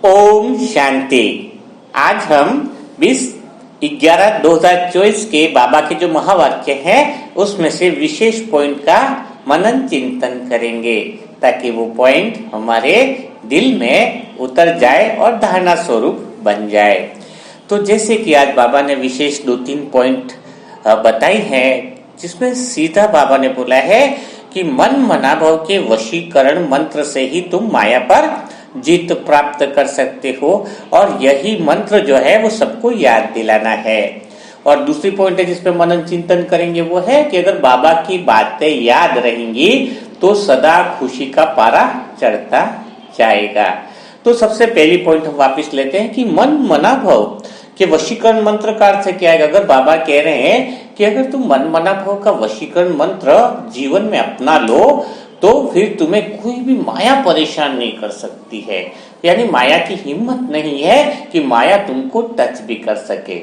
ओम शांति। आज हम 20/11/2024 के बाबा के जो महावाक्य हैं उसमें से विशेष पॉइंट का मनन चिंतन करेंगे ताकि वो पॉइंट हमारे दिल में उतर जाए और धारणा स्वरूप बन जाए। तो जैसे कि आज बाबा ने विशेष 2-3 पॉइंट बताई है, जिसमें सीधा बाबा ने बोला है कि मन मनाभाव के वशीकरण मंत्र से ही तुम माया पर जीत प्राप्त कर सकते हो, और यही मंत्र जो है वो सबको याद दिलाना है। और दूसरी पॉइंट है जिसपे मनन चिंतन करेंगे वो है कि अगर बाबा की बातें याद रहेंगी तो सदा खुशी का पारा चढ़ता जाएगा। तो सबसे पहली पॉइंट हम वापस लेते हैं कि मन मनाभाव के वशीकरण मंत्र का अर्थ क्या है। अगर बाबा कह रहे हैं कि अगर तुम मन मनाभाव का वशीकरण मंत्र जीवन में अपना लो तो फिर तुम्हें कोई भी माया परेशान नहीं कर सकती है, यानी माया की हिम्मत नहीं है कि माया तुमको टच भी कर सके।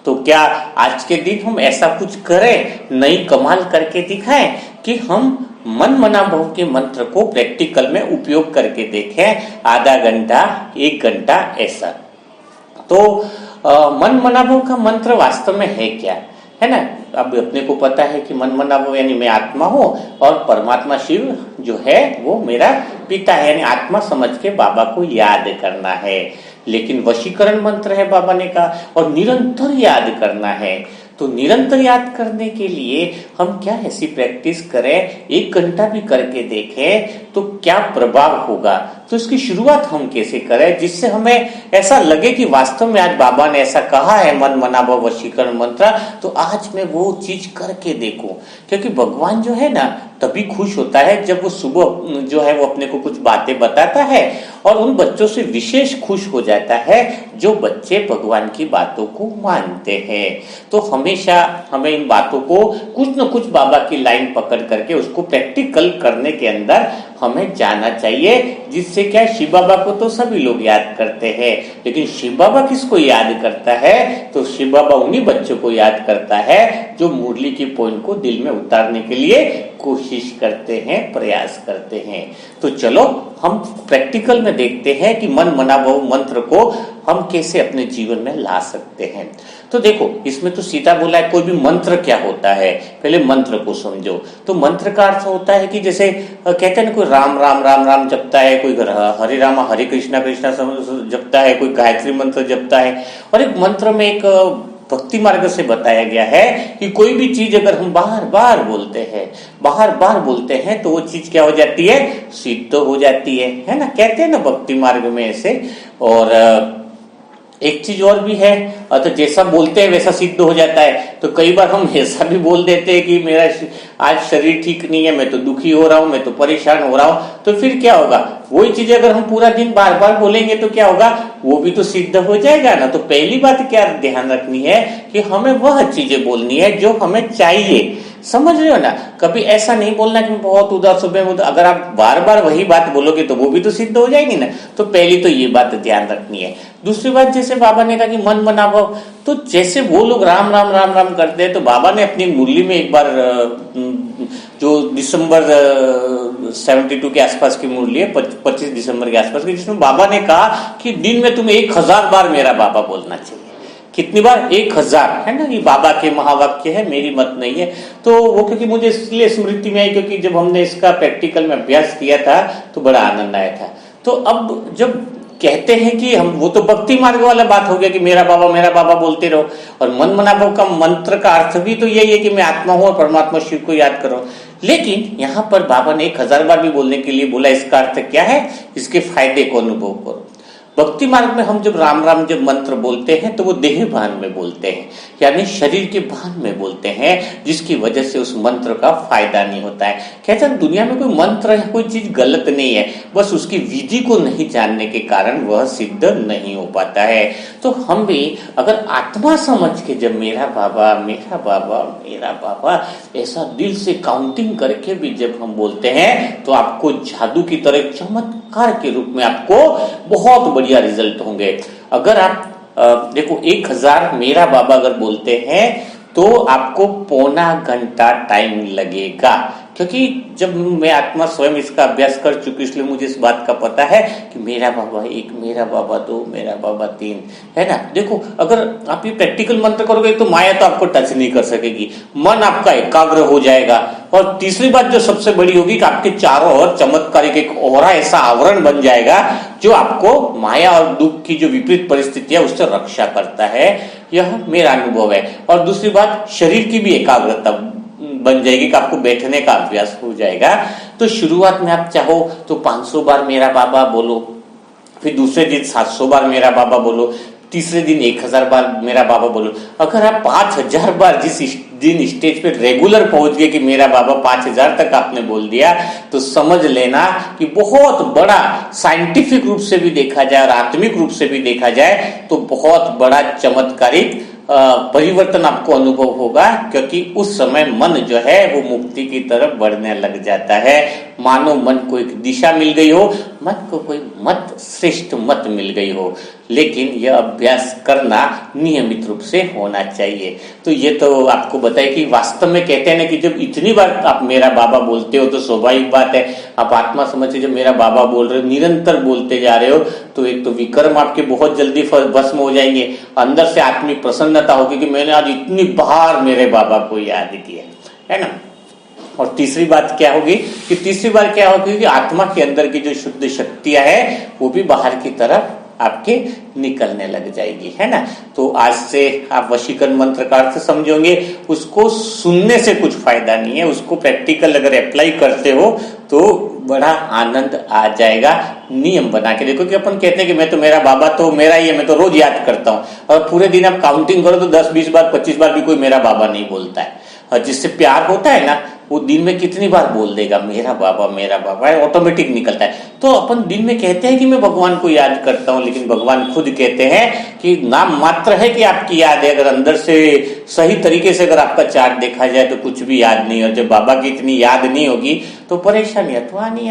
तो क्या आज के दिन हम ऐसा कुछ करें, नई कमाल करके दिखाएं कि हम मन मनाभाव के मंत्र को प्रैक्टिकल में उपयोग करके देखें, आधा घंटा 1 घंटा ऐसा। तो मन मनाभाव का मंत्र वास्तव में है क्या, है ना। अब अपने को पता है कि मन मनाभाव यानी मैं आत्मा हूं और परमात्मा शिव जो है वो मेरा पिता है, यानी आत्मा समझ के बाबा को याद करना है। लेकिन वशीकरण मंत्र है बाबा ने कहा, और निरंतर याद करना है। तो निरंतर याद करने के लिए हम क्या ऐसी प्रैक्टिस करें, 1 घंटा भी करके देखें तो क्या प्रभाव होगा। तो इसकी शुरुआत हम कैसे करें जिससे हमें ऐसा लगे कि वास्तव में आज बाबा ने ऐसा कहा है मन मनाभाव वशीकरण मंत्र, तो आज मैं वो चीज करके देखूं। क्योंकि भगवान जो है ना तभी खुश होता है जब वो सुबह जो है वो अपने को कुछ बातें बताता है, और उन बच्चों से विशेष खुश हो जाता है जो बच्चे भगवान की बातों को मानते हैं। तो हमेशा हमें इन बातों को कुछ न कुछ बाबा की लाइन पकड़ करके उसको प्रैक्टिकल करने के अंदर हमें जाना चाहिए, जिससे क्या शिव बाबा को तो सभी लोग याद करते हैं, लेकिन शिव बाबा किसको याद करता है, तो शिव बाबा उन्हीं बच्चों को याद करता है जो मुरली की पॉइंट को दिल में उतारने के लिए कोशिश करते हैं, प्रयास करते हैं। तो चलो हम प्रैक्टिकल में देखते हैं कि मन मनाभाव मंत्र को हम कैसे अपने जीवन में ला सकते हैं। तो देखो इसमें तो सीधा बोला है कोई भी मंत्र क्या होता है, पहले मंत्र को समझो। तो मंत्र का अर्थ होता है कि जैसे कहते हैं ना, कोई राम राम राम राम जपता है, कोई हरे रामा हरे कृष्णा कृष्णा जपता है, कोई गायत्री मंत्र जपता है। और एक मंत्र में एक भक्ति मार्ग से बताया गया है कि कोई भी चीज अगर हम बार बार बोलते हैं तो वो चीज क्या हो जाती है, सिद्ध हो जाती है ना। कहते हैं ना भक्ति मार्ग में ऐसे। और एक चीज और भी है, तो जैसा बोलते हैं वैसा सिद्ध हो जाता है। तो कई बार हम ऐसा भी बोल देते हैं कि मेरा आज शरीर ठीक नहीं है, मैं तो दुखी हो रहा हूं, मैं तो परेशान हो रहा हूं। तो फिर क्या होगा, वही चीज अगर हम पूरा दिन बार बार बोलेंगे तो क्या होगा, वो भी तो सिद्ध हो जाएगा ना। तो पहली बात क्या ध्यान रखनी है कि हमें वह चीजें बोलनी है जो हमें चाहिए, समझ रहे हो ना। कभी ऐसा नहीं बोलना कि बहुत उदास हो गए, अगर आप बार बार वही बात बोलोगे तो वो भी तो सिद्ध हो जाएगी ना। तो पहली तो ये बात ध्यान रखनी है। दूसरी बात, जैसे बाबा ने कहा कि मन मनाभाव, तो जैसे वो लोग राम राम राम राम करते हैं, तो बाबा ने अपनी मुरली में एक बार जो दिसंबर 72 के आसपास की मुरली है, 25 दिसंबर के आसपास की, जिसमें बाबा ने कहा कि दिन में तुम्हें 1000 बार मेरा बाबा बोलना चाहिए। कितनी बार, 1000, है ना। ये बाबा के महावाक्य है, मेरी मत नहीं है। तो वो क्योंकि मुझे इसलिए स्मृति में आई क्योंकि जब हमने इसका प्रैक्टिकल में अभ्यास किया था तो बड़ा आनंद आया था। तो अब जब कहते हैं कि हम, वो तो भक्ति मार्ग वाला बात हो गया कि मेरा बाबा बोलते रहो, और मन मनाभाव का मंत्र का अर्थ भी तो यही है कि मैं आत्मा हूं और परमात्मा शिव को याद करो। लेकिन यहाँ पर बाबा ने 1000 बार भी बोलने के लिए बोला। इसका अर्थ क्या है, इसके फायदे को अनुभव करो। भक्ति मार्ग में हम जब राम राम जब मंत्र बोलते हैं तो वो देह भान में बोलते हैं, यानी शरीर के भान में बोलते हैं, जिसकी वजह से उस मंत्र का फायदा नहीं होता है। कहते हैं दुनिया में कोई मंत्र या कोई चीज गलत नहीं है, बस उसकी विधि को नहीं जानने के कारण वह सिद्ध नहीं हो पाता है। तो हम भी अगर आत्मा समझ के जब मेरा बाबा मेरा बाबा मेरा बाबा ऐसा दिल से काउंटिंग करके भी जब हम बोलते हैं तो आपको जादू की तरह चमत्कार के रूप में आपको बहुत बढ़िया रिजल्ट होंगे। अगर आप देखो 1000 मेरा बाबा अगर बोलते हैं तो आपको 1.25 घंटा टाइम लगेगा, क्योंकि जब मैं आत्मा स्वयं इसका अभ्यास कर चुकी, इसलिए मुझे इस बात का पता है कि मेरा बाबा एक, मेरा बाबा दो, मेरा बाबा तीन, है ना। देखो, अगर आप ये प्रैक्टिकल मंत्र करोगे तो माया तो आपको टच नहीं कर सकेगी, मन आपका एकाग्र हो जाएगा। और तीसरी बात जो सबसे बड़ी होगी कि आपके चारों ओर चमत्कारिक एक ओरा ऐसा आवरण बन जाएगा जो आपको माया और दुख की जो विपरीत परिस्थितियां उससे रक्षा करता है। यह मेरा अनुभव है। और दूसरी बात, शरीर की भी एकाग्रता बन जाएगी कि आपको बैठने का अभ्यास हो जाएगा। तो शुरुआत में आप चाहो तो 500 बार मेरा बाबा बोलो, फिर दूसरे दिन 700 बार मेरा बाबा बोलो, तीसरे दिन 1000 बार मेरा बाबा बोलो। अगर आप 5000 बार जिस दिन स्टेज पे रेगुलर पहुंच गए कि मेरा बाबा 5000 तक आपने बोल दिया, तो समझ लेना कि बहुत बड़ा साइंटिफिक रूप से भी देखा जाए और आत्मिक रूप से भी देखा जाए तो बहुत बड़ा चमत्कारिक परिवर्तन आपको अनुभव होगा। क्योंकि उस समय मन जो है वो मुक्ति की तरफ बढ़ने लग जाता है। मानो मन को एक दिशा मिल गई हो, मन को कोई मत, श्रेष्ठ मत मिल गई हो। लेकिन यह अभ्यास करना नियमित रूप से होना चाहिए। तो ये तो आपको बताए कि वास्तव में कहते हैं ना कि जब इतनी बार आप मेरा बाबा बोलते हो तो स्वाभाविक बात है आप आत्मा समझ के जब मेरा बाबा बोल रहे हो, निरंतर बोलते जा रहे हो, तो एक तो विक्रम आपके बहुत जल्दी भस्म हो जाएंगे, अंदर से आत्मिक प्रसन्नता होगी कि मैंने आज इतनी बार मेरे बाबा को याद किया, है ना। और तीसरी बात क्या होगी कि तीसरी बार क्या होगी कि आत्मा के अंदर की जो शुद्ध शक्तियां है वो भी बाहर की तरफ आपके निकलने लग जाएगी, है ना। तो आज से आप वशीकरण मंत्र का अर्थ समझोगे, उसको सुनने से कुछ फायदा नहीं है, उसको प्रैक्टिकल अगर अप्लाई करते हो तो बड़ा आनंद आ जाएगा। नियम बना के देखो कि अपन कहते हैं कि मैं तो मेरा बाबा तो मेरा ही है, मैं तो रोज याद करता हूँ, और पूरे दिन आप काउंटिंग करो तो 10-20 बार 25 बार भी कोई मेरा बाबा नहीं बोलता है। और जिससे प्यार होता है ना, वो दिन में कितनी बार बोल देगा मेरा बाबा है, ऑटोमेटिक निकलता है। तो अपन दिन में कहते हैं कि मैं भगवान को याद करता हूं, लेकिन भगवान खुद कहते हैं कि नाम मात्र है कि आपकी याद है, अगर अंदर से सही तरीके से अगर आपका चार्ट देखा जाए तो कुछ भी याद नहीं। और जब बाबा की इतनी याद नहीं होगी तो परेशानियां तो आनी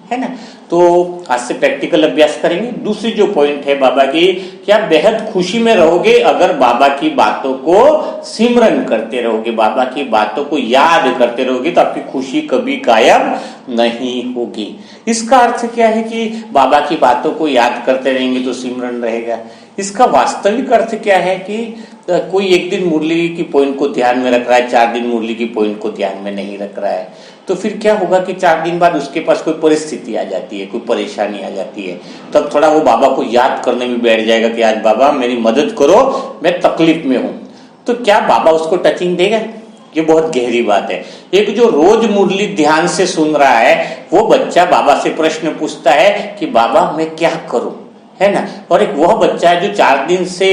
है ना। तो आज से प्रैक्टिकल अभ्यास करेंगे। दूसरी जो पॉइंट है बाबा की, क्या बेहद खुशी में रहोगे अगर बाबा की बातों को सिमरन करते रहोगे, बाबा की बातों को याद करते रहोगे, तो आपकी खुशी कभी गायब नहीं होगी। इसका अर्थ क्या है कि बाबा की बातों को याद करते रहेंगे तो सिमरन रहेगा। इसका वास्तविक अर्थ क्या है कि कोई एक दिन मुरली की पॉइंट को ध्यान में रख रहा है, 4 दिन मुरली की पॉइंट को ध्यान में नहीं रख रहा है, तो फिर क्या होगा कि 4 दिन बाद उसके पास कोई परिस्थिति आ जाती है, कोई परेशानी आ जाती है, तब थोड़ा वो बाबा को याद करने में बैठ जाएगा कि आज बाबा मेरी मदद करो, मैं तकलीफ में हूं। तो क्या बाबा उसको टचिंग देगा? ये बहुत गहरी बात है। एक जो रोज मुरली ध्यान से सुन रहा है वो बच्चा बाबा से प्रश्न पूछता है कि बाबा मैं क्या करूं, है ना। और एक वह बच्चा है जो 4 दिन से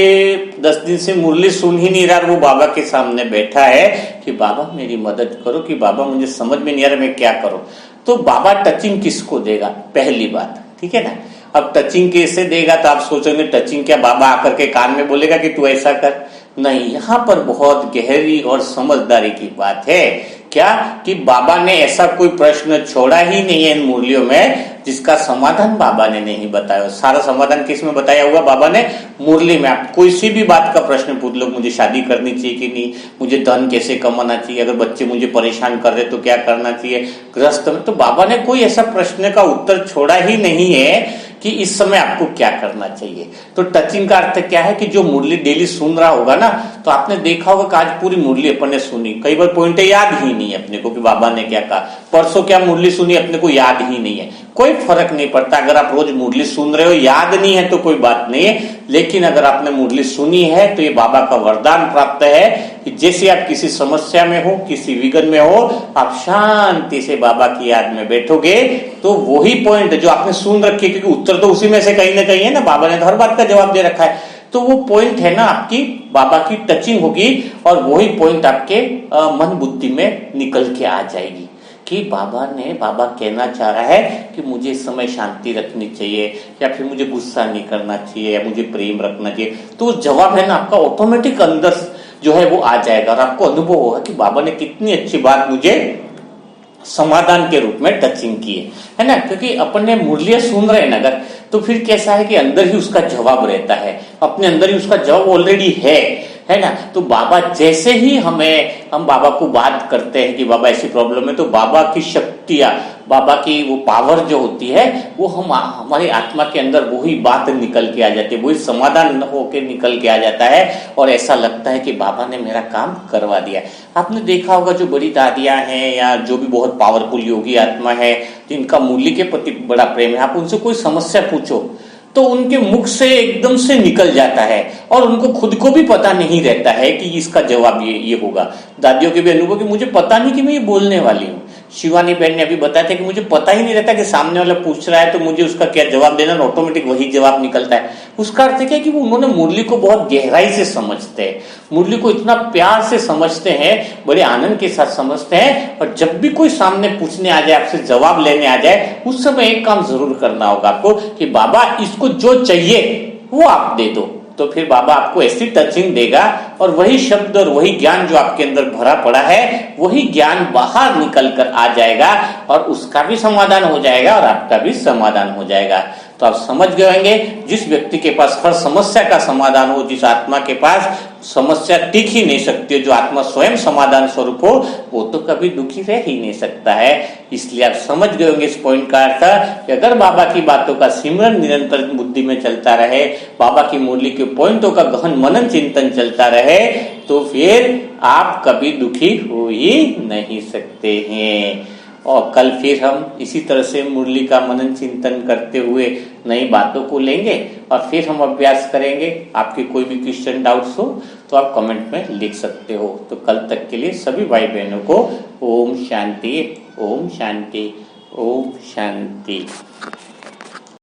10 दिन से मुरली सुन ही नहीं रहा, वो बाबा के सामने बैठा है कि बाबा मेरी मदद करो, कि बाबा मुझे समझ में नहीं आ रहा मैं क्या करूं। तो बाबा टचिंग किसको देगा? पहली बात, ठीक है ना। अब टचिंग कैसे देगा तो आप सोचोगे टचिंग क्या बाबा आकर के कान में बोलेगा कि तू ऐसा कर? नहीं, यहाँ पर बहुत गहरी और समझदारी की बात है। क्या कि बाबा ने ऐसा कोई प्रश्न छोड़ा ही नहीं है इन मुरलियों में जिसका समाधान बाबा ने नहीं बताया। सारा समाधान किस में बताया हुआ? बाबा ने मुरली में। आप कोई सी भी बात का प्रश्न पूछ लो, मुझे शादी करनी चाहिए कि नहीं, मुझे धन कैसे कमाना चाहिए, अगर बच्चे मुझे परेशान कर रहे तो क्या करना चाहिए, ग्रस्त में, तो बाबा ने कोई ऐसा प्रश्न का उत्तर छोड़ा ही नहीं है कि इस समय आपको क्या करना चाहिए। तो टचिंग का अर्थ क्या है कि जो मुरली डेली सुन रहा होगा ना, तो आपने देखा होगा कि आज पूरी मुरली अपन ने सुनी, कई बार पॉइंट याद ही नहीं है अपने को कि बाबा ने क्या कहा, परसों क्या मुरली सुनी अपने को याद ही नहीं है। कोई फर्क नहीं पड़ता, अगर आप रोज मुरली सुन रहे हो याद नहीं है तो कोई बात नहीं है, लेकिन अगर आपने मुरली सुनी है तो ये बाबा का वरदान प्राप्त है कि जैसे आप किसी समस्या में हो, किसी विघ्न में हो, आप शांति से बाबा की याद में बैठोगे तो वही पॉइंट जो आपने सुन रखी है, क्योंकि उत्तर तो उसी में से कहीं ना कहीं है ना, बाबा ने तो हर बात का जवाब दे रखा है, तो वो पॉइंट है ना आपकी बाबा की टचिंग होगी और वही पॉइंट आपके मन बुद्धि में निकल के आ जाएगी कि बाबा कहना चाह रहा है कि मुझे इस समय शांति रखनी चाहिए, या फिर मुझे गुस्सा नहीं करना चाहिए, या मुझे प्रेम रखना चाहिए। तो जवाब है ना आपका ऑटोमेटिक अंदर जो है वो आ जाएगा और आपको अनुभव होगा कि बाबा ने कितनी अच्छी बात मुझे समाधान के रूप में टचिंग की है ना। क्योंकि अपन ने मुरलियां सुन रहे हैं ना अगर, तो फिर कैसा है कि अंदर ही उसका जवाब रहता है, अपने अंदर ही उसका जवाब ऑलरेडी है। है ना। तो बाबा जैसे ही हम बाबा को बात करते हैं कि बाबा ऐसी प्रॉब्लम है, तो बाबा की शक्तियां, बाबा की वो पावर जो होती है वो हमारी आत्मा के अंदर वही बात निकल के आ जाती है, वही समाधान होके निकल के आ जाता है और ऐसा लगता है कि बाबा ने मेरा काम करवा दिया। आपने देखा होगा जो बड़ी दादियां हैं या जो भी बहुत पावरफुल योगी आत्मा है जिनका मुरली के प्रति बड़ा प्रेम है, आप उनसे कोई समस्या पूछो तो उनके मुख से एकदम से निकल जाता है और उनको खुद को भी पता नहीं रहता है कि इसका जवाब ये होगा। दादियों के भी अनुभव कि मुझे पता नहीं कि मैं ये बोलने वाली हूँ। शिवानी बहन ने अभी बताया था कि मुझे पता ही नहीं रहता कि सामने वाला पूछ रहा है तो मुझे उसका क्या जवाब देना, ऑटोमेटिक वही जवाब निकलता है। उसका अर्थ क्या है कि वो उन्होंने मुरली को बहुत गहराई से समझते हैं, मुरली को इतना प्यार से समझते हैं, बड़े आनंद के साथ समझते हैं। और जब भी कोई सामने पूछने आ जाए, आपसे जवाब लेने आ जाए, उस समय एक काम जरूर करना होगा आपको कि बाबा इसको जो चाहिए वो आप दे दो। तो फिर बाबा आपको ऐसी टचिंग देगा और वही शब्द और वही ज्ञान जो आपके अंदर भरा पड़ा है वही ज्ञान बाहर निकल कर आ जाएगा और उसका भी समाधान हो जाएगा और आपका भी समाधान हो जाएगा। तो आप समझ गए होंगे, जिस व्यक्ति के पास हर समस्या का समाधान हो, जिस आत्मा के पास समस्या टिक ही नहीं सकती, जो आत्मा स्वयं समाधान स्वरूप हो, वो तो कभी दुखी रह ही नहीं सकता है। इसलिए आप समझ गए होंगे इस पॉइंट का अर्थ कि अगर बाबा की बातों का सिमरन निरंतर बुद्धि में चलता रहे, बाबा की मुरली के पॉइंटों का गहन मनन चिंतन चलता रहे, तो फिर आप कभी दुखी हो ही नहीं सकते हैं। और कल फिर हम इसी तरह से मुरली का मनन चिंतन करते हुए नई बातों को लेंगे और फिर हम अभ्यास करेंगे। आपके कोई भी क्वेश्चन डाउट्स हो तो आप कमेंट में लिख सकते हो। तो कल तक के लिए सभी भाई बहनों को ओम शांति, ओम शांति, ओम शांति।